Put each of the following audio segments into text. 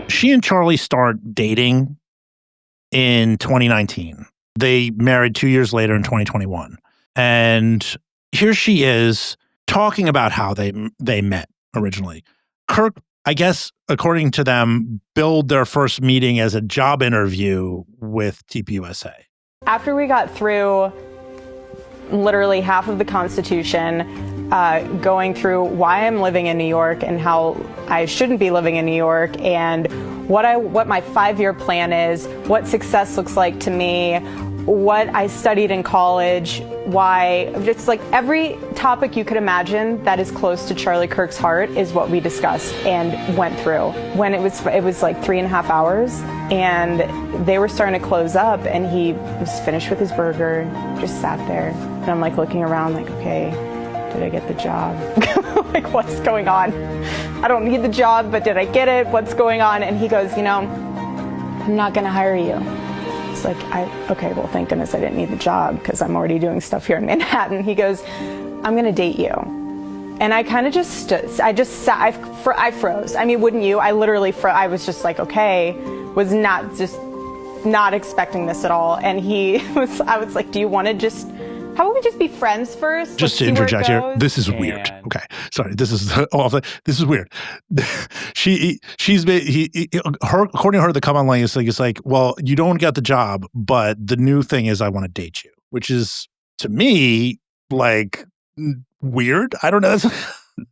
She and Charlie start dating in 2019. They married 2 years later in 2021. And here she is talking about how they met originally. Kirk, I guess, according to them, billed their first meeting as a job interview with TPUSA. After we got through literally half of the Constitution, going through why I'm living in New York and how I shouldn't be living in New York, and what my 5-year plan is, what success looks like to me, what I studied in college, why, just like every topic you could imagine that is close to Charlie Kirk's heart is what we discussed and went through. When it was like 3.5 hours, and they were starting to close up, and he was finished with his burger, just sat there, and I'm like looking around like, okay, did I get the job? Like, what's going on? I don't need the job, but did I get it? What's going on? And he goes, I'm not going to hire you. It's like, okay, well, thank goodness I didn't need the job because I'm already doing stuff here in Manhattan. He goes, I'm going to date you. And I kind of just stood, I froze. I mean, wouldn't you? I literally I was just like, okay, was not expecting this at all. And I was like, do you want to how about we just be friends first? Just to interject here, this is weird. Okay, sorry, this is awful. This is weird. According to her, the comment line is like, well, you don't get the job, but the new thing is I want to date you, which is to me like weird. I don't know.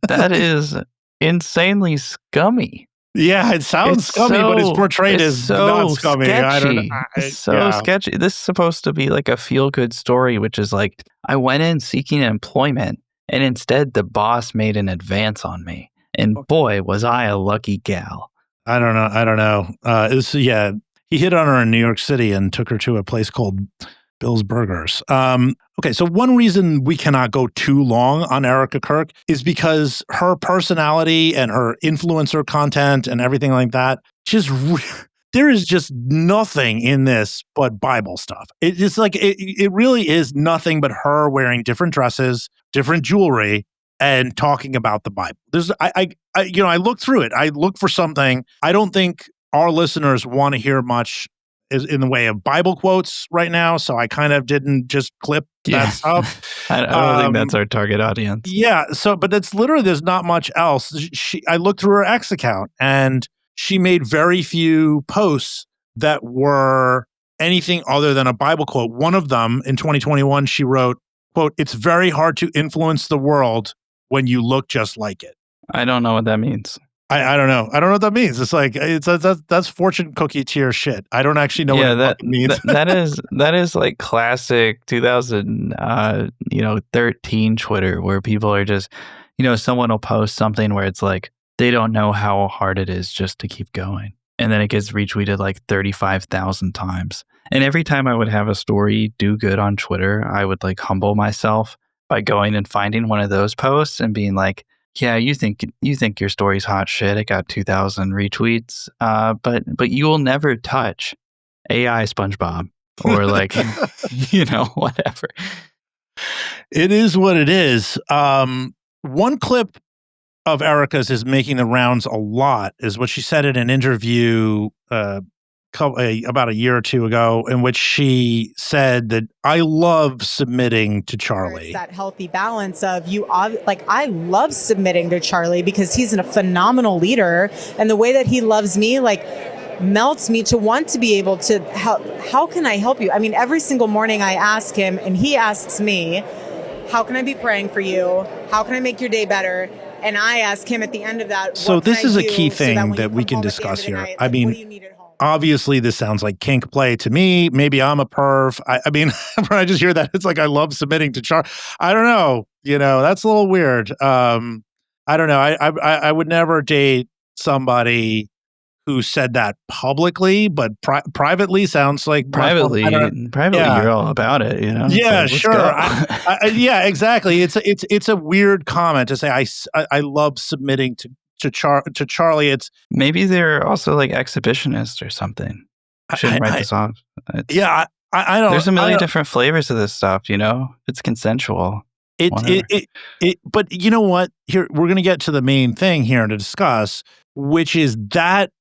That is insanely scummy. Yeah, it sounds scummy, but it's portrayed as not scummy. Sketchy. I don't know. Sketchy. This is supposed to be like a feel-good story, which is like, I went in seeking employment, and instead the boss made an advance on me. And boy, was I a lucky gal. I don't know. He hit on her in New York City and took her to a place called Bill's Burgers. Okay, so one reason we cannot go too long on Erika Kirk is because her personality and her influencer content and everything like that, there is just nothing in this but Bible stuff. It's like, it really is nothing but her wearing different dresses, different jewelry, and talking about the Bible. I looked through it. I looked for something. I don't think our listeners want to hear much in the way of Bible quotes right now, so I kind of didn't just clip that stuff. I don't think that's our target audience. Yeah, but it's literally, there's not much else. I looked through her X account, and she made very few posts that were anything other than a Bible quote. One of them, in 2021, she wrote, quote, "It's very hard to influence the world when you look just like it." I don't know what that means. I don't know. I don't know what that means. It's like that's fortune cookie tier shit. I don't actually know what that means. that is like classic 2013 Twitter, where people are just, someone will post something where it's like they don't know how hard it is just to keep going, and then it gets retweeted like 35,000 times. And every time I would have a story do good on Twitter, I would like humble myself by going and finding one of those posts and being like, yeah, you think your story's hot shit. It got 2,000 retweets, but you will never touch AI SpongeBob or like, whatever. It is what it is. One clip of Erika's is making the rounds a lot is what she said in an interview about a year or two ago, in which she said that I love submitting to Charlie. It's that healthy balance of I love submitting to Charlie because he's a phenomenal leader, and the way that he loves me, melts me to want to be able to help. How can I help you? I mean, every single morning I ask him, and he asks me, how can I be praying for you? How can I make your day better? And I ask him at the end of that. So this is a key thing that we can discuss here. I mean, what do you need at home? Obviously, this sounds like kink play to me. Maybe I'm a perv. I mean, when I just hear that, it's like I love submitting to Charlie. I don't know. That's a little weird. I don't know. I would never date somebody who said that publicly, but privately sounds like privately you're all about it. Yeah, sure. Yeah, exactly. It's a weird comment to say. I love submitting to Charlie. It's maybe they're also like exhibitionists or something. I shouldn't write this off. I don't. There's a million different flavors of this stuff. It's consensual. But you know what? Here we're going to get to the main thing here to discuss, which is that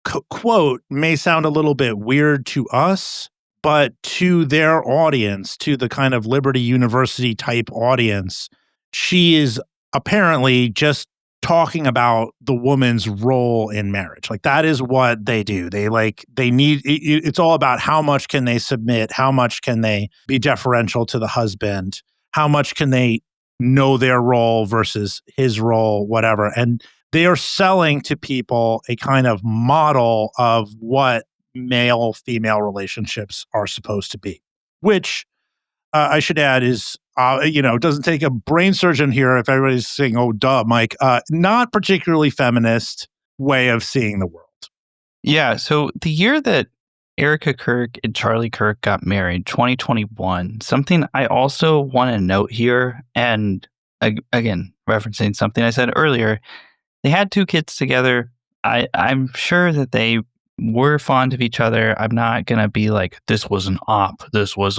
quote may sound a little bit weird to us, but to their audience, to the kind of Liberty University type audience, she is apparently just talking about the woman's role in marriage. Like that is what they do. They need it's all about how much can they submit, how much can they be deferential to the husband, how much can they know their role versus his role, whatever. And they are selling to people a kind of model of what male female relationships are supposed to be, which I should add is, it doesn't take a brain surgeon here if everybody's saying, oh, duh, Mike, not particularly feminist way of seeing the world. Yeah. So the year that Erika Kirk and Charlie Kirk got married, 2021, something I also want to note here, and again, referencing something I said earlier, they had 2 kids together. I'm sure that they were fond of each other. I'm not going to be like, this was an op. This was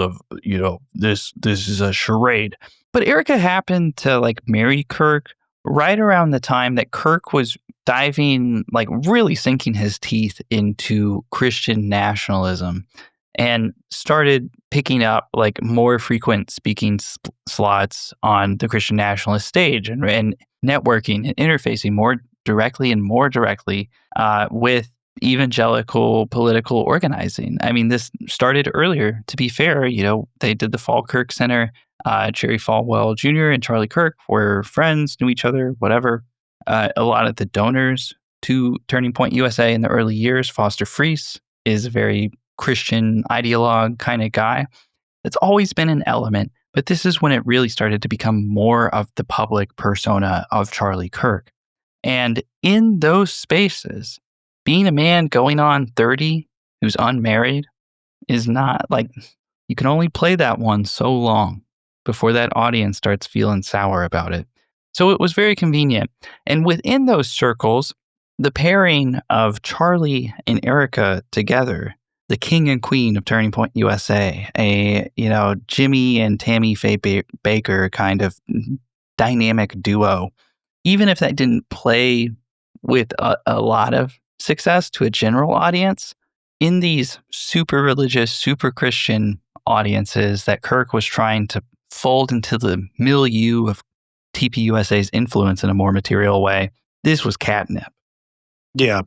this is a charade. But Erika happened to like marry Kirk right around the time that Kirk was diving, like really sinking his teeth into Christian nationalism and started picking up like more frequent speaking slots on the Christian nationalist stage and networking and interfacing more directly with evangelical political organizing. I mean, this started earlier. To be fair, they did the Fall Kirk Center. Jerry Falwell Jr. and Charlie Kirk were friends, knew each other, whatever. A lot of the donors to Turning Point USA in the early years, Foster Friess is a very Christian ideologue kind of guy. It's always been an element, but this is when it really started to become more of the public persona of Charlie Kirk. And in those spaces, being a man going on 30 who's unmarried is not like, you can only play that one so long before that audience starts feeling sour about it. So it was very convenient. And within those circles, the pairing of Charlie and Erika together, the king and queen of Turning Point USA, Jimmy and Tammy Faye Baker kind of dynamic duo, even if that didn't play with a lot of success to a general audience, in these super religious, super Christian audiences that Kirk was trying to fold into the milieu of TPUSA's influence in a more material way, this was catnip. Yeah.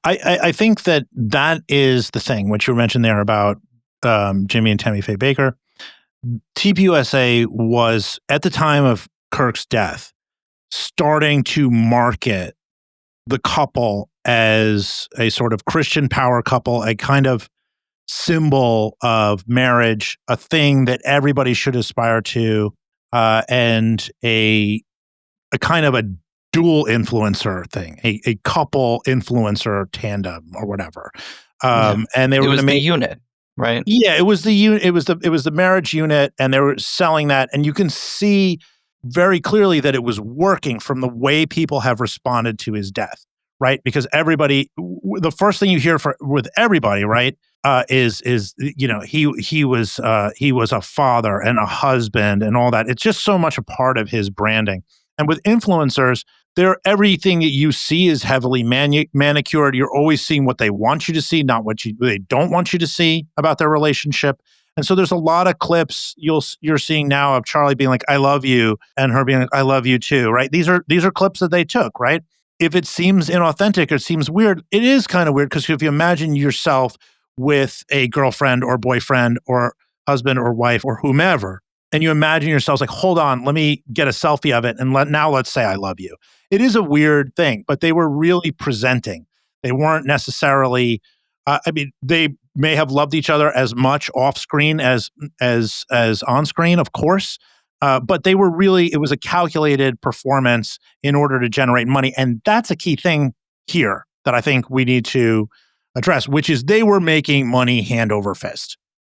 I think that is the thing, what you mentioned there about Jimmy and Tammy Faye Baker. TPUSA was, at the time of Kirk's death, starting to market the couple as a sort of Christian power couple, a kind of symbol of marriage, a thing that everybody should aspire to, and a kind of a dual influencer thing, a couple influencer tandem or whatever. And they were going to make the unit, right? Yeah, it was the unit. It was the marriage unit, and they were selling that, and you can see very clearly that it was working from the way people have responded to his death, right? Because everybody, the first thing you hear with everybody, right, is he was a father and a husband and all that. It's just so much a part of his branding. And with influencers, everything that you see is heavily manicured. You're always seeing what they want you to see, not what they don't want you to see about their relationship. And so there's a lot of clips you're seeing now of Charlie being like, "I love you," and her being like, "I love you too." Right? These are clips that they took. Right? If it seems inauthentic or it seems weird, it is kind of weird, because if you imagine yourself with a girlfriend or boyfriend or husband or wife or whomever, and you imagine yourselves like, hold on, let me get a selfie of it, and let's say I love you. It is a weird thing, but they were really presenting. They weren't necessarily. They may have loved each other as much off screen as on screen, of course. But they were really. It was a calculated performance in order to generate money, and that's a key thing here that I think we need to address, which is they were making money hand over fist.